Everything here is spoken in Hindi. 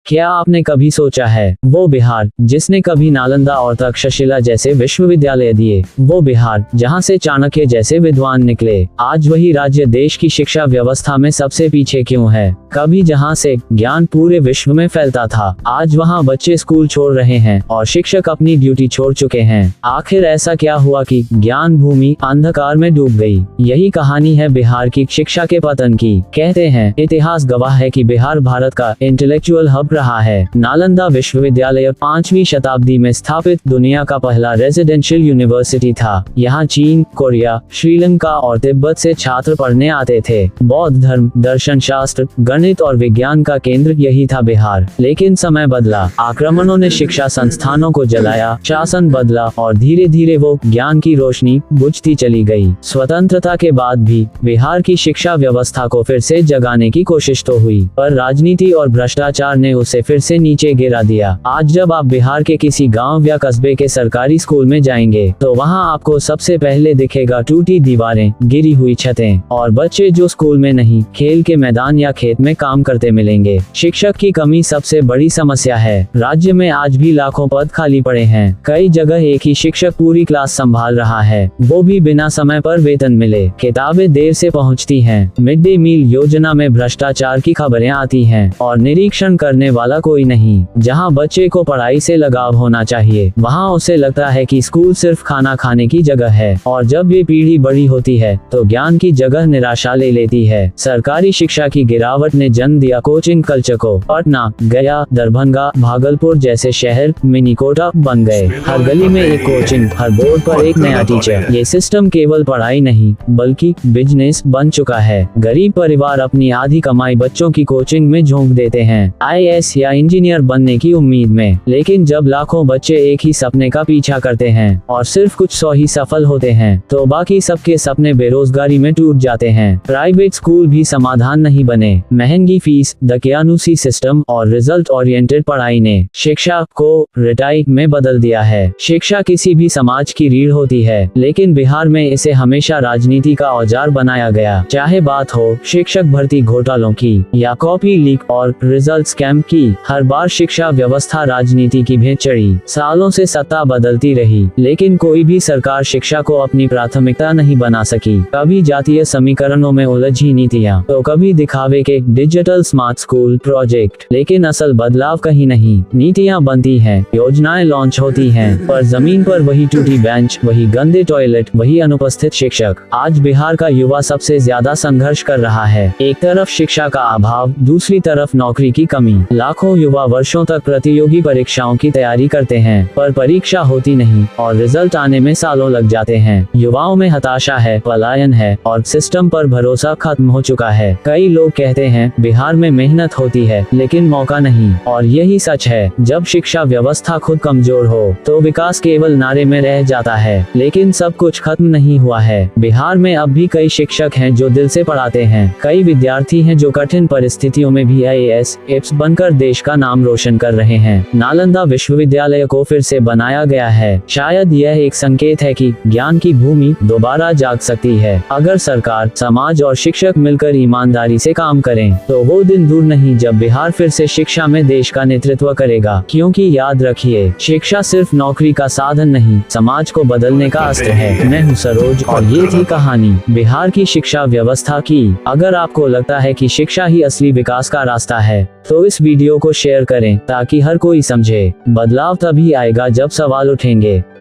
क्या आपने कभी सोचा है, वो बिहार जिसने कभी नालंदा और तक्षशिला जैसे विश्वविद्यालय दिए, वो बिहार जहां से चाणक्य जैसे विद्वान निकले, आज वही राज्य देश की शिक्षा व्यवस्था में सबसे पीछे क्यों है? कभी जहां से ज्ञान पूरे विश्व में फैलता था, आज वहां बच्चे स्कूल छोड़ रहे हैं और शिक्षक अपनी ड्यूटी छोड़ चुके हैं। आखिर ऐसा क्या हुआ कि ज्ञान भूमि अंधकार में डूब गई? यही कहानी है बिहार की शिक्षा के पतन की। कहते हैं, इतिहास गवाह है कि बिहार भारत का इंटेलेक्चुअल हब रहा है। नालंदा विश्वविद्यालय 5वीं शताब्दी में स्थापित दुनिया का पहला रेजिडेंशियल यूनिवर्सिटी था। यहाँ चीन, कोरिया, श्रीलंका और तिब्बत से छात्र पढ़ने आते थे। बौद्ध धर्म, दर्शन शास्त्र, गणित और विज्ञान का केंद्र यही था बिहार। लेकिन समय बदला, आक्रमणों ने शिक्षा संस्थानों को जलाया, शासन बदला और धीरे धीरे वो ज्ञान की रोशनी बुझती चली गई। स्वतंत्रता के बाद भी बिहार की शिक्षा व्यवस्था को फिर से जगाने की कोशिश तो हुई, पर राजनीति और भ्रष्टाचार ने उसे फिर से नीचे गिरा दिया। आज जब आप बिहार के किसी गांव या कस्बे के सरकारी स्कूल में जाएंगे, तो वहां आपको सबसे पहले दिखेगा टूटी दीवारें, गिरी हुई छतें और बच्चे जो स्कूल में नहीं, खेल के मैदान या खेत में काम करते मिलेंगे। शिक्षक की कमी सबसे बड़ी समस्या है। राज्य में आज भी लाखों पद खाली पड़े हैं। कई जगह एक ही शिक्षक पूरी क्लास संभाल रहा है, वो भी बिना समय पर वेतन मिले। किताबें देर से पहुंचती हैं, मिड डे मील योजना में भ्रष्टाचार की खबरें आती हैं और निरीक्षण करने वाला कोई नहीं। जहां बच्चे को पढ़ाई से लगाव होना चाहिए, वहां उसे लगता है कि स्कूल सिर्फ खाना खाने की जगह है। और जब ये पीढ़ी बड़ी होती है, तो ज्ञान की जगह निराशा ले लेती है। सरकारी शिक्षा की गिरावट ने जन्म दिया कोचिंग कल्चर को। पटना, गया, दरभंगा, भागलपुर जैसे शहर मिनी कोटा बन गए। हर गली में एक कोचिंग, हर बोर्ड पर एक नया टीचर। ये सिस्टम केवल पढ़ाई नहीं, बल्कि बिजनेस बन चुका है। गरीब परिवार अपनी आधी कमाई बच्चों की कोचिंग में झोंक देते हैं, IAS या इंजीनियर बनने की उम्मीद में। लेकिन जब लाखों बच्चे एक ही सपने का पीछा करते हैं और सिर्फ कुछ 100 ही सफल होते हैं, तो बाकी सबके सपने बेरोजगारी में टूट जाते हैं। प्राइवेट स्कूल भी समाधान नहीं बने। महंगी फीस, दकियानूसी सिस्टम और रिजल्ट ओरिएंटेड पढ़ाई ने शिक्षा को रिटाई में बदल दिया है। शिक्षा किसी भी समाज की रीढ़ होती है, लेकिन बिहार में इसे हमेशा राजनीति का औजार बनाया गया। चाहे बात हो शिक्षक भर्ती घोटालों की या कॉपी लीक और रिजल्ट स्कैम की, हर बार शिक्षा व्यवस्था राजनीति की भेंट चढ़ी। सालों से सत्ता बदलती रही, लेकिन कोई भी सरकार शिक्षा को अपनी प्राथमिकता नहीं बना सकी। कभी जातीय समीकरणों में उलझी नीतियां, तो कभी दिखावे के डिजिटल स्मार्ट स्कूल प्रोजेक्ट। लेकिन असल बदलाव कहीं नहीं। नीतियां बनती हैं, योजनाएं लॉन्च होती हैं, पर जमीन पर वही टूटी बेंच, वही गंदे टॉयलेट, वही अनुपस्थित शिक्षक। आज बिहार का युवा सबसे ज्यादा संघर्ष कर रहा है। एक तरफ शिक्षा का अभाव, दूसरी तरफ नौकरी की कमी। लाखों युवा वर्षों तक प्रतियोगी परीक्षाओं की तैयारी करते हैं, पर परीक्षा होती नहीं और रिजल्ट आने में सालों लग जाते हैं। युवाओं में हताशा है, पलायन है और सिस्टम पर भरोसा खत्म हो चुका है। कई लोग कहते हैं बिहार में मेहनत होती है, लेकिन मौका नहीं। और यही सच है। जब शिक्षा व्यवस्था खुद कमजोर हो, तो विकास केवल नारे में रह जाता है। लेकिन सब कुछ खत्म नहीं हुआ है। बिहार में अब भी कई शिक्षक हैं जो दिल से पढ़ाते हैं। कई विद्यार्थी हैं जो कठिन परिस्थितियों में भी IAS, IPS बनकर देश का नाम रोशन कर रहे हैं। नालंदा विश्वविद्यालय को फिर से बनाया गया है। शायद यह एक संकेत है कि ज्ञान की भूमि दोबारा जाग सकती है। अगर सरकार, समाज और शिक्षक मिलकर ईमानदारी से काम करें, तो वो दिन दूर नहीं जब बिहार फिर से शिक्षा में देश का नेतृत्व करेगा। क्योंकि याद रखिए, शिक्षा सिर्फ नौकरी का साधन नहीं, समाज को बदलने का अस्त्र है। मैं हूँ सरोज और ये थी कहानी बिहार की शिक्षा व्यवस्था की। अगर आपको लगता है कि शिक्षा ही असली विकास का रास्ता है, तो इस वीडियो को शेयर करें ताकि हर कोई समझे। बदलाव तभी आएगा जब सवाल उठेंगे।